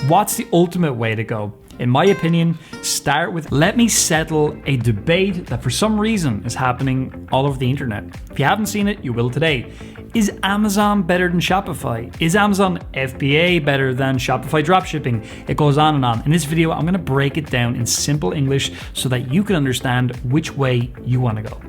What's the ultimate way to go? In my opinion, start with let me settle a debate that for some reason is happening all over the internet. If you haven't seen it, you will today. Is Amazon better than Shopify? Is Amazon FBA better than Shopify dropshipping? It goes on and on. In this video, I'm going to break it down in simple English so that you can understand which way you want to go.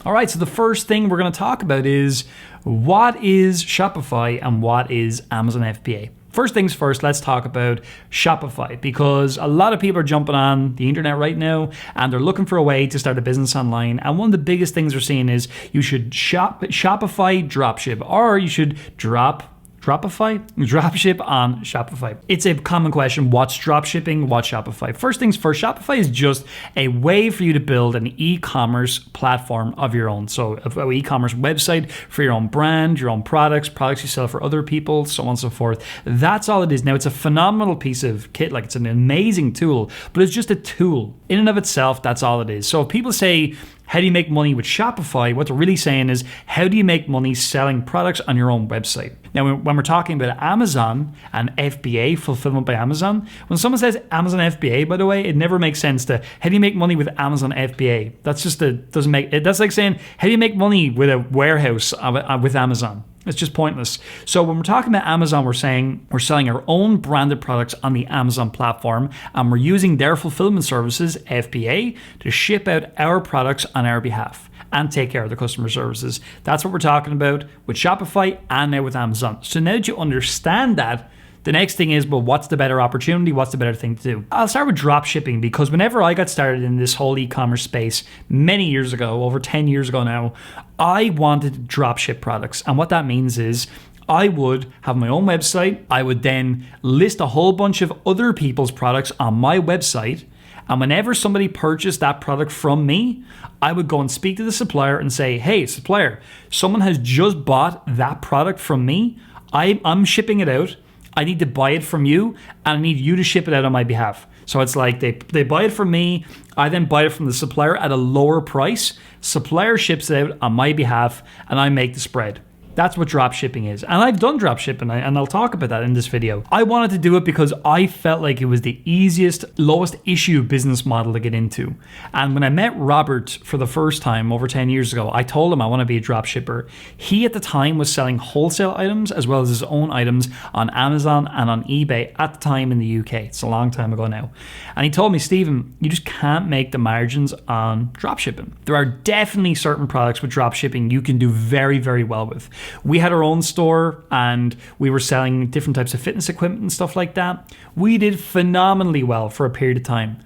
All right, so the first thing we're going to talk about is what is Shopify and what is Amazon FBA? First things first, let's talk about Shopify, because a lot of people are jumping on the internet right now and they're looking for a way to start a business online. And one of the biggest things they're seeing is you should Shopify dropship, or you should dropship on Shopify. It's a common question. What's dropshipping? What's Shopify? First things first, Shopify is just a way for you to build an e-commerce platform of your own. So an e-commerce website for your own brand, your own products you sell for other people, so on and so forth. That's all it is. Now, it's a phenomenal piece of kit. Like, it's an amazing tool, but it's just a tool. In and of itself, that's all it is. So if people say, how do you make money with Shopify? What they're really saying is, how do you make money selling products on your own website? Now, when we're talking about Amazon and FBA, fulfillment by Amazon, when someone says Amazon FBA, by the way, it never makes sense to, how do you make money with Amazon FBA? That's just doesn't make it. That's like saying, how do you make money with a warehouse with Amazon? It's just pointless. So when we're talking about Amazon, we're saying we're selling our own branded products on the Amazon platform, and we're using their fulfillment services, FBA, to ship out our products on our behalf and take care of the customer services. That's what we're talking about with Shopify and now with Amazon. So now that you understand that, the next thing is, well, what's the better opportunity? What's the better thing to do? I'll start with drop shipping, because whenever I got started in this whole e-commerce space many years ago, over 10 years ago now, I wanted to drop ship products. And what that means is I would have my own website. I would then list a whole bunch of other people's products on my website. And whenever somebody purchased that product from me, I would go and speak to the supplier and say, hey, supplier, someone has just bought that product from me. I'm shipping it out. I need to buy it from you, and I need you to ship it out on my behalf. So it's like they buy it from me, I then buy it from the supplier at a lower price, supplier ships it out on my behalf, and I make the spread. That's what drop shipping is. And I've done drop shipping, and I'll talk about that in this video. I wanted to do it because I felt like it was the easiest, lowest issue business model to get into. And when I met Robert for the first time over 10 years ago, I told him I want to be a drop shipper. He at the time was selling wholesale items as well as his own items on Amazon and on eBay at the time in the UK. It's a long time ago now. And he told me, Stephen, you just can't make the margins on drop shipping. There are definitely certain products with drop shipping you can do very, very well with. We had our own store and we were selling different types of fitness equipment and stuff like that. We did phenomenally well for a period of time.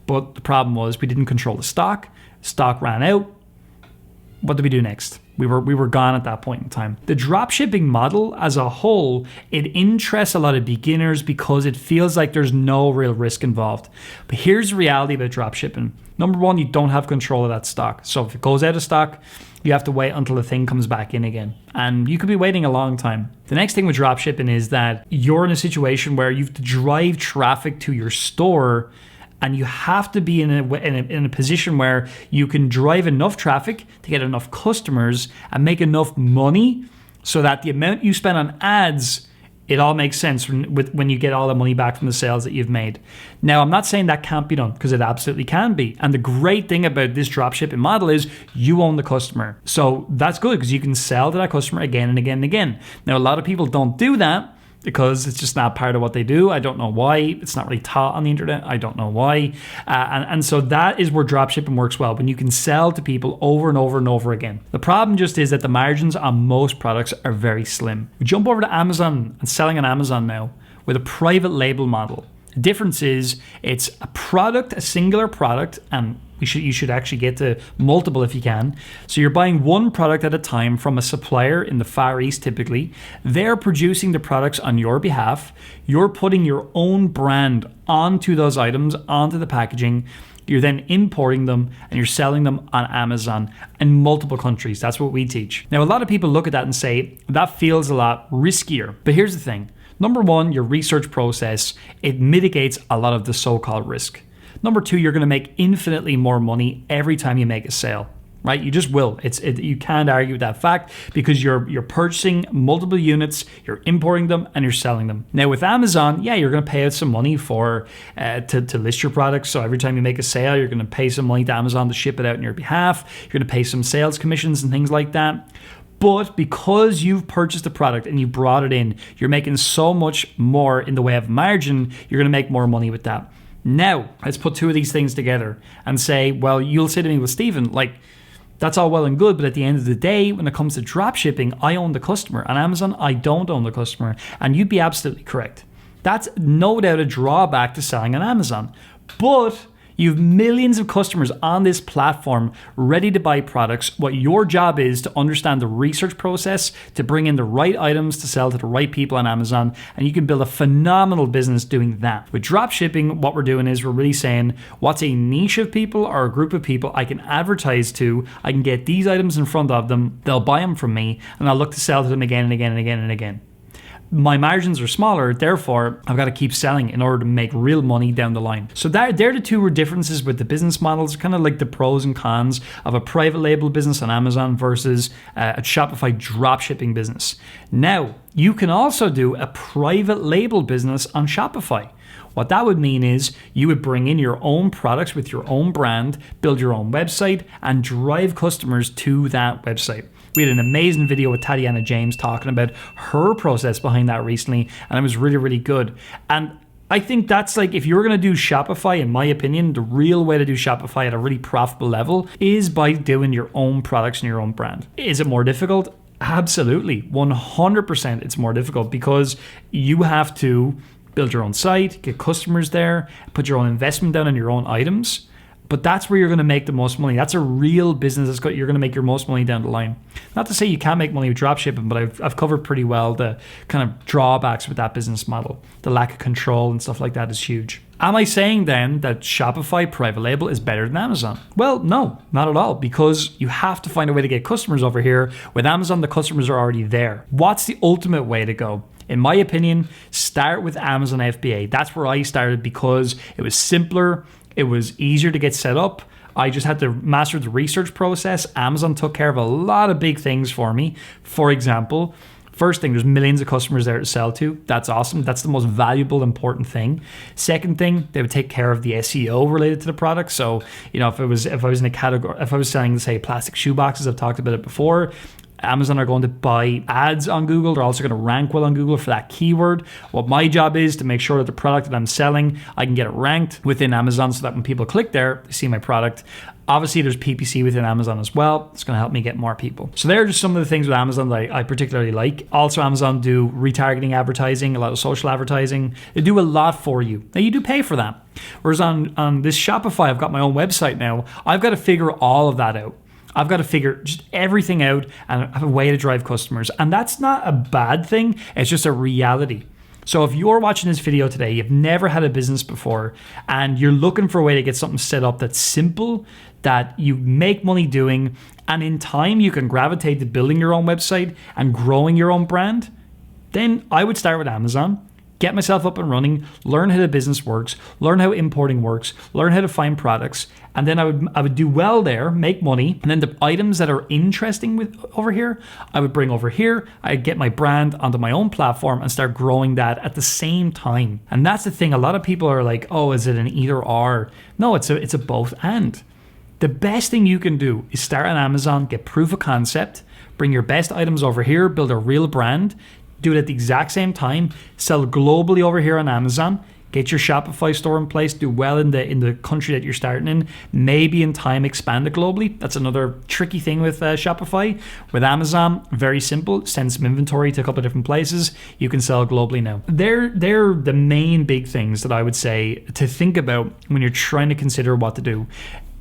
But the problem was we didn't control the stock. Stock ran out. What did we do next? We were gone at that point in time. The dropshipping model as a whole, it interests a lot of beginners because it feels like there's no real risk involved. But here's the reality about dropshipping. Number one, you don't have control of that stock. So if it goes out of stock, you have to wait until the thing comes back in again. And you could be waiting a long time. The next thing with dropshipping is that you're in a situation where you have to drive traffic to your store, and you have to be in a position where you can drive enough traffic to get enough customers and make enough money so that the amount you spend on ads, it all makes sense when you get all the money back from the sales that you've made. Now, I'm not saying that can't be done, because it absolutely can be. And the great thing about this dropshipping model is you own the customer. So that's good, because you can sell to that customer again and again and again. Now, a lot of people don't do that because it's just not part of what they do. I don't know why. It's not really taught on the internet. I don't know why. And so that is where dropshipping works well, when you can sell to people over and over and over again. The problem just is that the margins on most products are very slim. We jump over to Amazon and selling on Amazon now with a private label model. The difference is it's a product, a singular product, and you should actually get to multiple if you can. So you're buying one product at a time from a supplier in the Far East typically. They're producing the products on your behalf. You're putting your own brand onto those items, onto the packaging. You're then importing them and you're selling them on Amazon in multiple countries. That's what we teach. Now, a lot of people look at that and say, that feels a lot riskier. But here's the thing. Number one, your research process, it mitigates a lot of the so-called risk. Number two, you're going to make infinitely more money every time you make a sale. right? You just will. You can't argue with that fact because you're purchasing multiple units, you're importing them, and you're selling them. Now with Amazon, yeah, you're going to pay out some money for to list your products. So every time you make a sale, you're going to pay some money to Amazon to ship it out on your behalf. You're going to pay some sales commissions and things like that. But because you've purchased the product and you brought it in, you're making so much more in the way of margin, you're going to make more money with that. Now, let's put two of these things together and say, well, you'll say to me, well, Stephen, like, that's all well and good, but at the end of the day, when it comes to drop shipping, I own the customer. On Amazon, I don't own the customer. And you'd be absolutely correct. That's no doubt a drawback to selling on Amazon. But you have millions of customers on this platform ready to buy products. What your job is to understand the research process, to bring in the right items to sell to the right people on Amazon, and you can build a phenomenal business doing that. With drop shipping, what we're doing is we're really saying what's a niche of people or a group of people I can advertise to. I can get these items in front of them, they'll buy them from me, and I'll look to sell to them again and again and again and again. My margins are smaller, therefore I've got to keep selling in order to make real money down the line. So they're the two differences with the business models, kind of like the pros and cons of a private label business on Amazon versus a Shopify dropshipping business. Now, you can also do a private label business on Shopify. What that would mean is you would bring in your own products with your own brand, build your own website, and drive customers to that website. We had an amazing video with Tatiana James talking about her process behind that recently, and it was really, really good. And I think that's like, if you're going to do Shopify, in my opinion, the real way to do Shopify at a really profitable level is by doing your own products and your own brand. Is it more difficult? Absolutely. 100% it's more difficult because you have to build your own site, get customers there, put your own investment down on your own items. But that's where you're going to make the most money. That's a real business. You're going to make your most money down the line. Not to say you can't make money with dropshipping, but I've covered pretty well the kind of drawbacks with that business model. The lack of control and stuff like that is huge. Am I saying then that Shopify private label is better than Amazon? Well, no, not at all, because you have to find a way to get customers over here. With Amazon, the customers are already there. What's the ultimate way to go? In my opinion, start with Amazon FBA. That's where I started because it was simpler. It was easier to get set up. I just had to master the research process. Amazon took care of a lot of big things for me. For example, first thing, there's millions of customers there to sell to. That's awesome. That's the most valuable, important thing. Second thing, they would take care of the SEO related to the product. So, if I was in a category, if I was selling, say, plastic shoe boxes, I've talked about it before. Amazon are going to buy ads on Google. They're also going to rank well on Google for that keyword. What my job is to make sure that the product that I'm selling, I can get it ranked within Amazon so that when people click there, they see my product. Obviously, there's PPC within Amazon as well. It's going to help me get more people. So there are just some of the things with Amazon that I particularly like. Also, Amazon do retargeting advertising, a lot of social advertising. They do a lot for you. Now, you do pay for that. Whereas on this Shopify, I've got my own website now. I've got to figure all of that out. I've got to figure just everything out and have a way to drive customers. And that's not a bad thing. It's just a reality. So if you're watching this video today, you've never had a business before, and you're looking for a way to get something set up that's simple, that you make money doing, and in time you can gravitate to building your own website and growing your own brand, then I would start with Amazon. Get myself up and running, learn how the business works, learn how importing works, learn how to find products, and then I would do well there, make money, and then the items that are interesting with over here, I would bring over here. I'd get my brand onto my own platform and start growing that at the same time. And that's the thing. A lot of people are like, "Oh, is it an either or?" No, it's a both and. The best thing you can do is start on Amazon, get proof of concept, bring your best items over here, build a real brand. Do it at the exact same time, sell globally over here on Amazon, get your Shopify store in place, do well in the country that you're starting in, maybe in time expand it globally. That's another tricky thing with Shopify. With Amazon, very simple, send some inventory to a couple of different places, you can sell globally now. They're the main big things that I would say to think about when you're trying to consider what to do.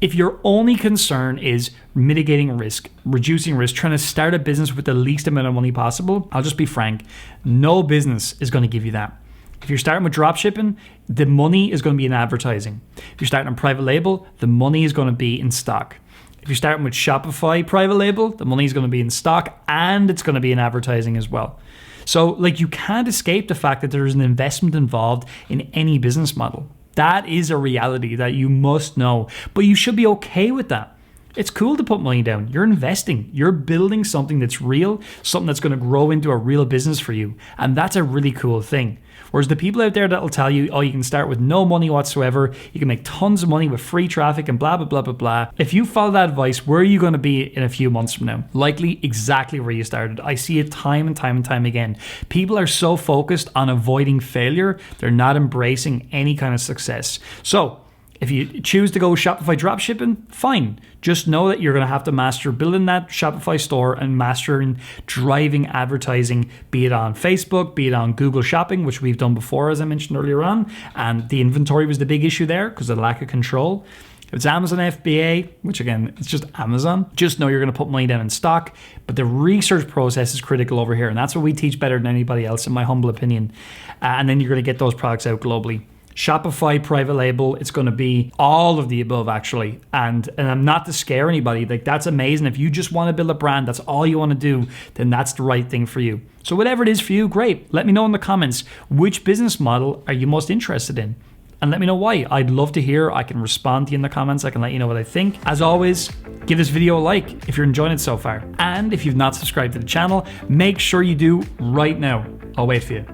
If your only concern is mitigating risk, reducing risk, trying to start a business with the least amount of money possible, I'll just be frank, no business is going to give you that. If you're starting with dropshipping, the money is going to be in advertising. If you're starting on private label, the money is going to be in stock. If you're starting with Shopify private label, the money is going to be in stock and it's going to be in advertising as well. So you can't escape the fact that there's an investment involved in any business model. That is a reality that you must know, but you should be okay with that. It's cool to put money down. You're investing. You're building something that's real, something that's going to grow into a real business for you. And that's a really cool thing. Whereas the people out there that will tell you, oh, you can start with no money whatsoever, you can make tons of money with free traffic and blah, blah, blah, blah, blah. If you follow that advice, where are you going to be in a few months from now? Likely exactly where you started. I see it time and time and time again. People are so focused on avoiding failure, they're not embracing any kind of success. So if you choose to go Shopify dropshipping, fine. Just know that you're going to have to master building that Shopify store and mastering driving advertising, be it on Facebook, be it on Google Shopping, which we've done before, as I mentioned earlier on. And the inventory was the big issue there because of the lack of control. If it's Amazon FBA, which again, it's just Amazon, just know you're going to put money down in stock. But the research process is critical over here. And that's what we teach better than anybody else, in my humble opinion. And then you're going to get those products out globally. Shopify private label, it's going to be all of the above actually. And I'm not to scare anybody, like that's amazing. If you just want to build a brand, that's all you want to do, then that's the right thing for you. So whatever it is for you, great. Let me know in the comments, which business model are you most interested in? And let me know why. I'd love to hear. I can respond to you in the comments. I can let you know what I think. As always, give this video a like if you're enjoying it so far. And if you've not subscribed to the channel, make sure you do right now. I'll wait for you.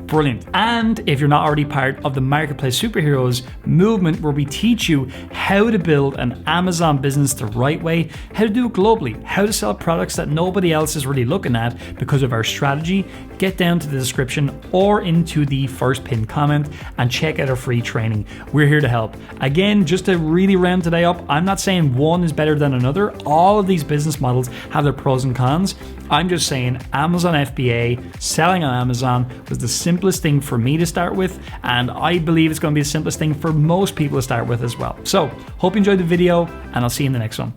Brilliant. And if you're not already part of the Marketplace Superheroes movement, where we teach you how to build an Amazon business the right way, how to do it globally, how to sell products that nobody else is really looking at because of our strategy, get down to the description or into the first pinned comment and check out our free training. We're here to help. Again, just to really round today up, I'm not saying one is better than another. All of these business models have their pros and cons. I'm just saying Amazon FBA, selling on Amazon, was the simplest thing for me to start with, and I believe it's going to be the simplest thing for most people to start with as well. So, hope you enjoyed the video, and I'll see you in the next one.